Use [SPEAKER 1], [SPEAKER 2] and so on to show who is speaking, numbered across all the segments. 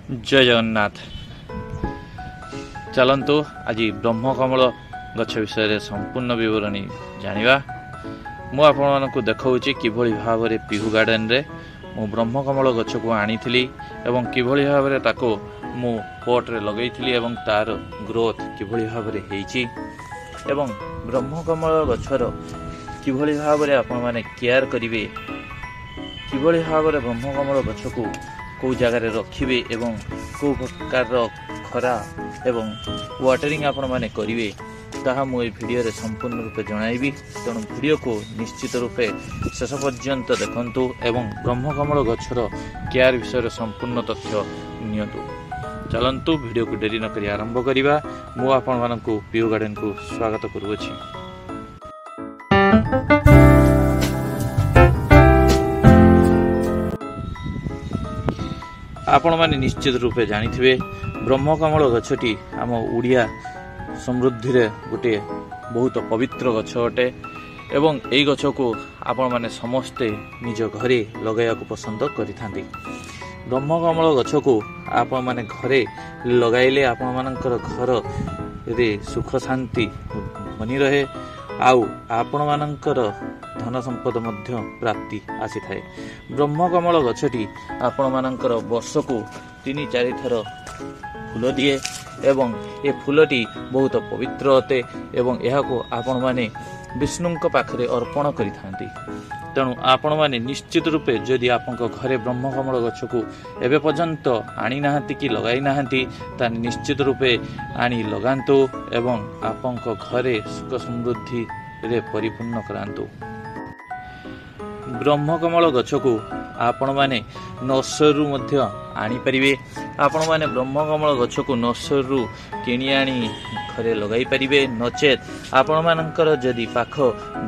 [SPEAKER 1] जय जगन्नाथ। चलतु आज ब्रह्मकमल गछ विषय संपूर्ण विवरणी जानिबा। मुझे देखा कि भाव में पिहू गार्डन रे मु ब्रह्मकमल गछ को आनी एवं किभली भाव में ताको मु पॉट रे लगैथिली एवं तार ग्रोथ किभली भाव में हेइची एवं ब्रह्मकमल गछर किभली भाव में आपण माने केयर करिवे, किभली भाव में ब्रह्मकमल गछ को कौ जगार रखिए एवं कौ प्रकार खरा एवं वाटरिंग आपण माने करिवे ताहा मु भिडियो रे संपूर्ण रूपे जणाइबी। तेणु भिडियो को निश्चित रूपे शेष पर्यंत देखंतु एवं ब्रह्मकमल गछर केयर विषय संपूर्ण तथ्य नियंतु। चलंतु भिडियो को डेरी न करी आरंभ करिबा। मु आपण मानकु पिहू गार्डन को स्वागत करूछि। आपण माने निश्चित रूपे जानिथिबे ब्रह्मकमल गछटी आम ओडिया समृद्धि रे गोटे बहुत पवित्र गछ अटे एवं एई गछ को आपण माने समस्ते निज घरे लगाया को पसंद करिथांती। ब्रह्मकमल गछ को आपण माने घरे लगाइले आपण मानकर घर रे सुख शांति बनी रहे आउ आपण मानकर धन संपद मध्य प्राप्ति आसी थाए। ब्रह्मकमल गछटी आपण मानकर वर्ष को 3-4 थर फूल दिए एवं ए फूलटी बहुत पवित्र अटे एवं यह को आपण माने विष्णुଙ୍କ पाखरे अर्पण करिथांती। तेणु आपण माने निश्चित रूपे जदि आपन घरे ब्रह्मकमल गछ को एबे पर्यंत आनी नाहंती कि लगाई नाहंती ता निश्चित रूपे आनी लगांतु एवं आपन घरे सुख समृद्धि रे परिपूर्ण करांतु। ब्रह्मकमल गछ को आपण माने नर्सरी मध्य आनी परिबे। आपण माने ब्रह्मकमल गछ को नर्सरी किनी आनी घरे लगाई परिबे। नचेत आपण मानकर जदि पाख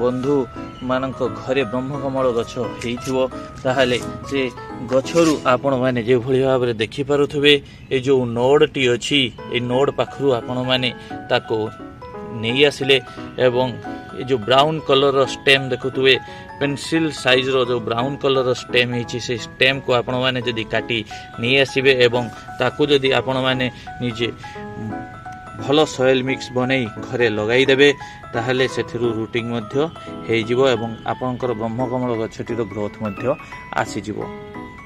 [SPEAKER 1] बंधु मानक घरे ब्रह्मकमल गछ हेइथिबो ताहाले से गछरु आपण माने जे भली भाव रे देखि पारुथबे ए जो नोड टी अछि ए नोड पाखरु आपण माने ताको नेई आसिले एवं ये जो ब्राउन कलर स्टेम देखुए पेंसिल साइज रो जो ब्राउन कलर स्टेम है से स्टेम को आपण माने जदि काटी नहीं आसबे एवं ताकू जदि आपण माने निजे भल सॉइल मिक्स बनै घरे लगाई देबे ताहले सेथिरु रूटिंग मध्य हे जिवो एवं आपनकर ब्रह्मकमल गछटीर ग्रोथ मध्य आसी जिवो।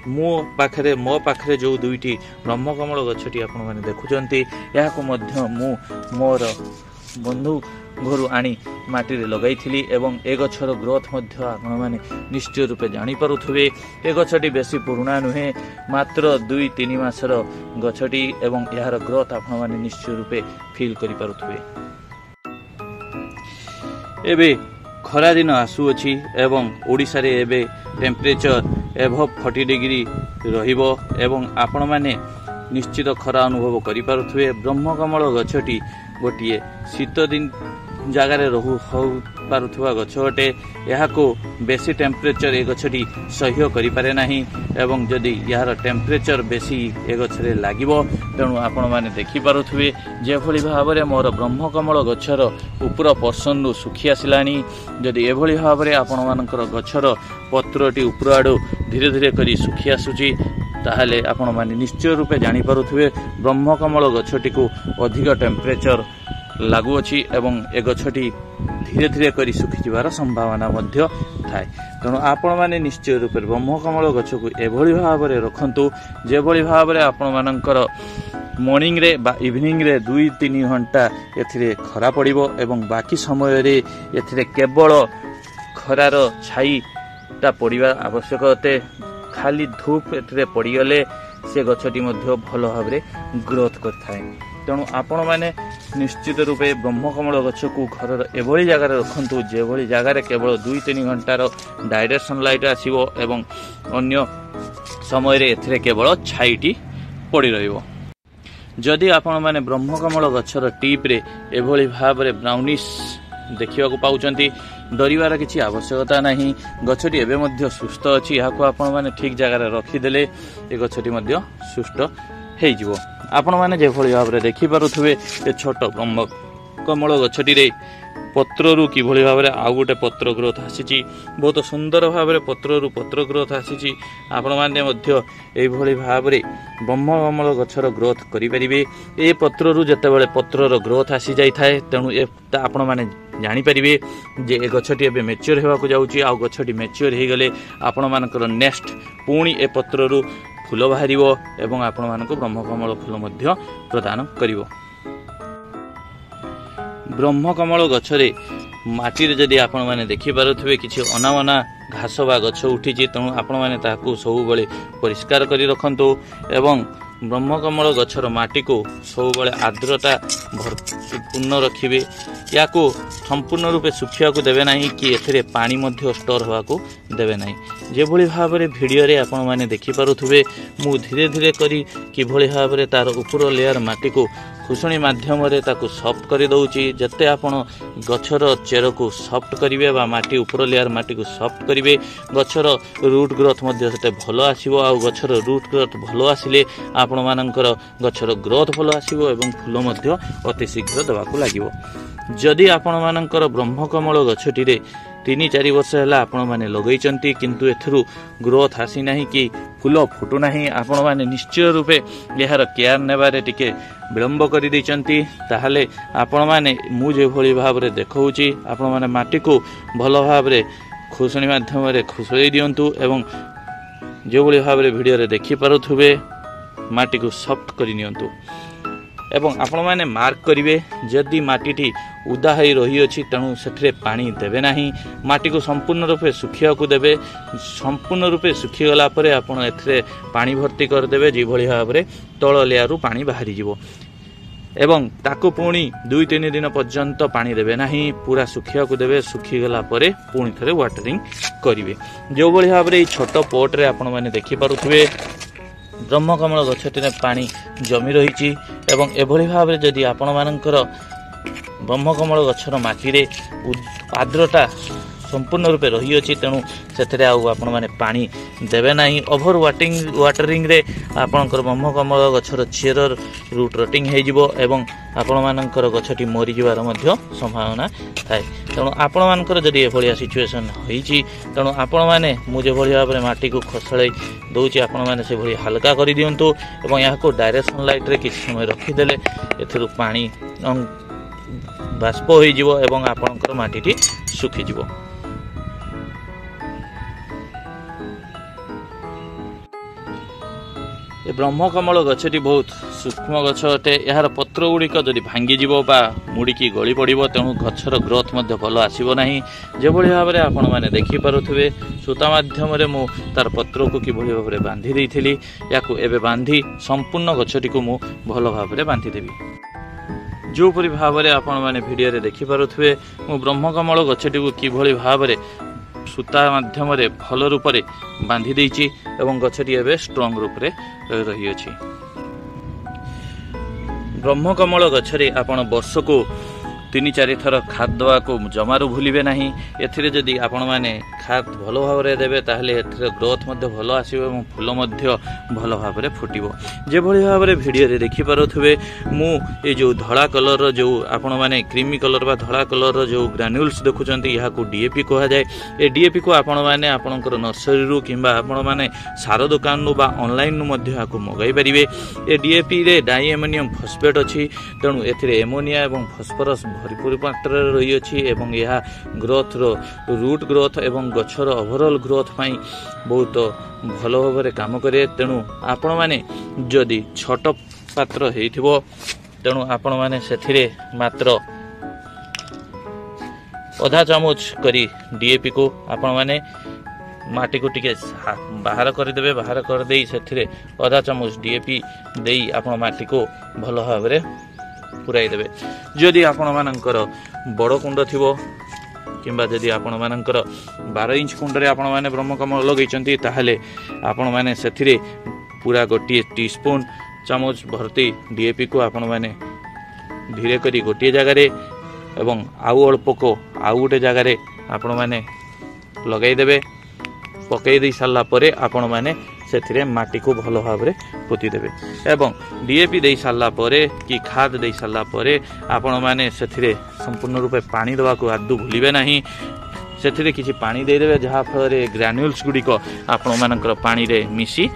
[SPEAKER 1] मो पाखरे जो दुईटी ब्रह्मकमल गछटी आपण माने देखुचंती याको मध्य मु मोर बंधु घर आनी माटी रे लगाई थिली एवं ए गछर ग्रोथ मध्य आपण माने निश्चय रूपे जानी पारुथबे। ए गछटी बेसी पुराना नुहे मात्र 2-3 मासर गछटी एवं यार ग्रोथ आपण माने निश्चय रूपे फील करि पारुथबे। एबे खरा दिन आसु अछि एवं ओडिसा रे एबे टेम्परेचर एभव 40 डिग्री रहिबो एवं आपण माने निश्चित खरा अनुभव करि पारुथबे। ब्रह्मकमल गछटी गोटिए शीत दिन जगार रहु हो पारुथुवा गछ अटे। यहाको बेसी टेम्परेचर ए गछटी सह्य करि पारे नाही एवं जदि यार टेम्परेचर बेसी ए गछरे लागिबो तेणु आपण माने देखि पारुथुवे जे भली भाव रे मोर ब्रह्मकमल गछर ऊपर पर्सन रु सुखी आसिलानी। जदि ए भली भाव रे आपण मानकर गछर पत्रटी ऊपर आडो धीरे धीरे करी सुखी आसुची ताहले आपण माने निश्चय रूपे जानी पारुथुवे ब्रह्मकमल गछटी को अधिक टेम्परेचर लागू अछि एवं ए गछटी धीरे धीरे करी सुखी जिवार संभावना मध्य थाए। तेणु आपण माने निश्चय रूपे ब्रह्मकमल गछ को एभली भाव रे रखंतु जे भली भाव रे आपण मानकर मॉर्निंग रे बा इवनिंग रे 2-3 घंटा एथिरे खरा पड़िबो एवं बाकी समय रे एथिरे केवल खरार छाईटा पड़िबा आवश्यक अते। खाली धूप एथिरे पड़ीगले से गछटी मध्य भल भाव रे ग्रोथ करथाय। तेणु आपण माने निश्चित रूपे ब्रह्मकमल गछ को घर एभली जगार रखंतु जे भली जगार केवल 2-3 घंटार डायरेक्ट सनलाइट आसीबो एवं अन्य समय रे एथिरे केवल छाईटी पड़ी रहिबो। जदि आपण माने ब्रह्मकमल गछर टिप रे एभली भाव रे ब्राउनिश देखिबा को पाउचंती डरिवार किछि आवश्यकता नाही। गछटी एबे मध्य सुस्थ अछि। याको आपण माने ठीक जगार रखि देले ए गछटी मध्य सुस्थ हेइ जिवो। आपण माने जे भली भाव रे देखि पारुथबे ए छोट ब्रह्मकमल गछटी रे पत्रु किभली भाव में आउ गोटे पत्र ग्रोथ आसी बहुत सुंदर भाव में पत्रु पत्र ग्रोथ आसी आपण मैंने यही भाव में ब्रह्मकमल गछर ग्रोथ करेंगे। ये पत्रु जिते पत्रर ग्रोथ आसी जाए तेणु आपण मैंने जानीपारे जे ए गछटी एवं मैच्योर होगा जाऊँगी आ गछटी मैच्योर हो गले आपण मानकर नेक्स्ट पुणी ए पत्रु फूल बाहर एवं आपण मानक ब्रह्मकमल फूल प्रदान करिवो। ब्रह्मकमल गछरे माटी जदि आपण माने देखि पारुथिबे किछि अनावना घास बा गछ उठी तेणु आपण माने ताकू सब बेले परिष्कार करी रखंतु एवं ब्रह्मकमल गछर माटी को सब बेले आर्द्रता भरपूर्ण रखिबे। या को संपूर्ण रूपे सुखिया को देवे नहीं कि एथिरे पानी मध्य स्टोर होगा को देवे नहीं। जे भली भाव में वीडियो रे आपण माने देखि पारुथिबे मु धीरे धीरे करी कि भली भाव में तार ऊपर लेयर माटी को खुसुणी माध्यम रे ताकू सॉफ्ट कर दउची। जते आपण गछर चेर को सॉफ्ट करिवे बा माटी ऊपर लेयर माटी को सॉफ्ट करिवे गछर रूट ग्रोथ मध्य सेते भलो आसीबो। आ गछर रूट ग्रोथ भलो आसिले आपण मानकर गछर ग्रोथ भलो आसीबो एवं फूल मध्य अति शीघ्र देवाकू लागिवो। जदि आपण मानकर ब्रह्मकमल गछटी रे 3-4 वर्ष है आपण मैंने लगेचंती किंतु एथरू ग्रोथ आसी नहीं कि फूल फुटू नहीं आपण मैंने निश्चय रूपे यार केयर नेबारे टिके विलंब कर देइचंती ताहले आपण मैंने मु जे भली भाव रे देखौची आपण मैंने माटी को भलो भाव रे खुसणी माध्यम रे खुसळै दियंतु एवं जे भली भाव रे वीडियो रे देखि पारुथुबे माटी को सॉफ्ट करि नियंतु एवं आपण मैंने मार्क करिवे जदि माटीटी उदा हो रही अछि तेणु सेठरे पानी देवे नाही। माटी को संपूर्ण रूपे सुखिया को देवे संपूर्ण रूपे सुखी गला परे आपण एथरे पानी भर्ती कर देवे जे भली भाव रे तळ लेयारु पानी बाहरी जिवो एवं ताको पुणी 2-3 दिन पर्यंत पानी देवे नाही पूरा सुखिया को देवे। सुखी गला परे पुणी थरे वाटरिंग करिवे। जो भली भाव रे छोट पोट रे आपण माने देखि पारुथुबे ब्रह्मकमल गछटी रे पानी जमी रही एवं एभली भाव जदि आपण मानकर ब्रह्मकमल गछर माटी रे आर्द्रता संपूर्ण रूपे रही अछि तेणु सेथरे आपण माने पानी देवे नाही। ओभर वाटरिंग रे आपणकर ब्रह्मकमल गछर चेरर रूट रटिंग हे जिवो एवं आपण मानकर गछटी मरि जिवार मध्य संभावना थाए। तेणु आपण मानकर जदि एभलिया सिचुएशन होईची तेणु आपण माने मु जे भली भाबरे माटी को खसळै दउची आपण माने से भली हल्का करि दियंतु एवं याको डायरेक्ट सनलाइट रे किछ समय रखि देले एथरु पानी बाष्प होई जिवो एवं आपणकर माटीटी सुखि जिवो। ब्रह्मकमल गछटी बहुत सूक्ष्म गछ अटे। यार पत्र गुड़िक जदि भांगी बा मुड़िकी गली पड़ो तेणु गछर ग्रोथ मध्य भल आसब ना। जो भाव में आपण मैंने देखिपे सूता मध्यम मु तार पत्र को किभली भाव में बांधी देइथिली याकू एबे बांधी संपूर्ण गछटी को मु भल भाव में बांधी देबी। जोपरी भाव में आपण मैंने वीडियो रे देखिपे मु ब्रह्मकमल गछटी को किभली भाव में सूता माध्यम रे भल रूप से बांधी देइछि एवं गछटी एबे स्ट्रांग रूप रे रही अछि। ब्रह्मकमल गछरे आपण वर्ष को 3-4 थर खाद दवा को जमारू भूलिबे नाही। एथिरे जदि आपण माने खाद भल भाव रे देबे ताहले एथिरे ग्रोथ मध्य भल आसीबो एवं फूल मध्य भल भाव रे फुटिबो। जे भली भाव रे वीडियो रे देखि पारुथबे मु ए जो धळा कलर रो जो आपण माने क्रीमी कलर बा धळा कलर रो जो ग्रान्युल्स देखुचंती याहा को डीएपी कहा जाय। ए डीएपी को आपण माने आपनकर नर्सरी रु किबा आपण माने सार दुकान नु बा ऑनलाइन नु मध्य याको मगाई परिबे। ए डीएपी रे डाई एमोनियम फॉस्फेट अछि तेणु एथिरे एमोनिया एवं फास्फोरस भरपूर मात्रा रही अछि एवं यह ग्रोथ रो रूट ग्रोथ एवं गछर ओवरऑल ग्रोथ पाई बहुत भल भाव में काम करे। तेणु आपण माने जदि छोट पात्र हेइथिबो तेणु आपण माने सेथिरे मात्र आधा चामच करी डीएपी को आपण माने माटी को टिके बाहर कर देबे। बाहर कर देई सेथिरे आधा चामच डीएपी देई आपण माटी को भल भाव में पुराई देबे। जदि आपण मानकर बड़ कुंड थिबो किंबा जदि आपण मानकर 12 इंच कुंड रे आपण माने ब्रह्मकमल लगैचंती ताहले आपण माने सेथिरे पूरा गोटी टीस्पून चामच भर्ती डीएपी को आपण माने धीरे करी गोटी जगह रे एवं आउ अल्प को आउ गोटे जगह रे आपण माने लगाई देबे। पकई दे सारला परे आपण माने से माटी को भल भाव में पोती देवे एवं डीएपी दे सारा कि खाद दे सारा आपण मैंने संपूर्ण रूपे पानी देवा को आदू भूलिबे नहीं से किसी पानी देदेवे जहाँ फल ग्रान्युल्स गुड़िक आपण मानकर पानी रे मिसी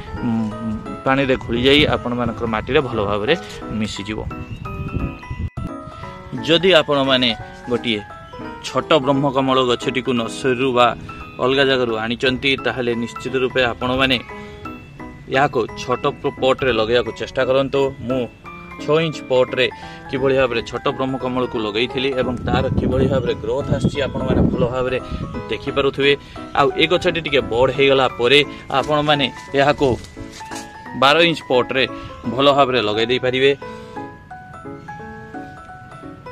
[SPEAKER 1] पानी रे घोली जाई आपण मानकर माटी रे भल भाव में मिसीजिव जदि आपण माने गोटे छोट ब्रह्मकमल गछटी को नर्सरी बा अलग जगह आनिचंती ताहले निश्चित रूपे आपण माने या को छोट पॉट रे लगेया को चेष्टा करंतो मु 6 इंच पॉट रे किभଳି भाव छोट ब्रह्मकमल को लगई थिली एवं तार किभଳି भाव ग्रोथ आछि आपण माने भल भाव देखि पारुथुवे आ ए गछटी टिके बड़ हे गला परे आपण माने या को 12 इंच पॉट रे भल भाव लगे दे पारिबे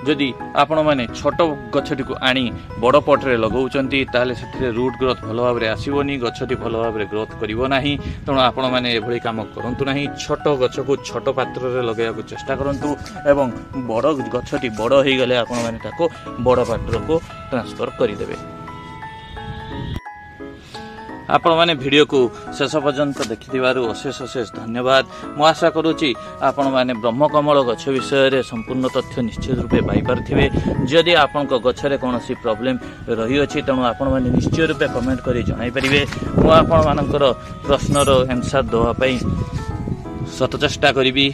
[SPEAKER 1] जदि आपण मैंने छोट गछटी को आनी बड़ पटरे लगाउछंती ताले सेथिरे रूट ग्रोथ भल भाव में आसीबोनी गछटी भल भाव में ग्रोथ करिवो नाही तेणु आपण मैंने एभली काम करंतु नाही छोट गछ को छोट पात्र रे लगाया को चेष्टा करंतु एवं बड़ गछटी बड़ हे गले आपण मैंने ताको बड़ पात्र को ट्रांसफर करिदेबे आपण माने वीडियो को शेष पर्यंत देखिथिबारु अशेष अशेष धन्यवाद मु आशा करूची आपण माने ब्रह्मकमल गछ विषय रे संपूर्ण तथ्य निश्चित रूपे पाई पारथिबे जदि आपण को गछरे कोनोसी प्रॉब्लम रही अछि तणु आपण माने निश्चित रूपे कमेंट करी जणाई परिबे मु आपण मानकर प्रश्न रो आंसर देवा पई सत चेष्टा करिबी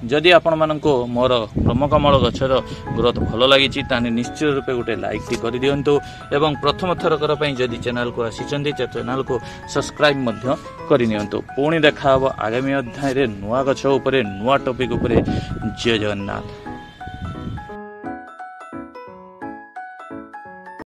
[SPEAKER 1] जदि आपण मानको मोर ब्रह्मकमल गछर ग्रोथ भल लगी ताने निश्चित रूपे गोटे लाइक टी कर दियंतु एवं प्रथम थरकर पई जदि चैनल को आसीचंदी चैनल को सब्सक्राइब मध्य करि नियंतु पुणी देखा आगामी अध्याय रे नुआ गछ उपरे नुआ टॉपिक उपरे जय जगन्नाथ।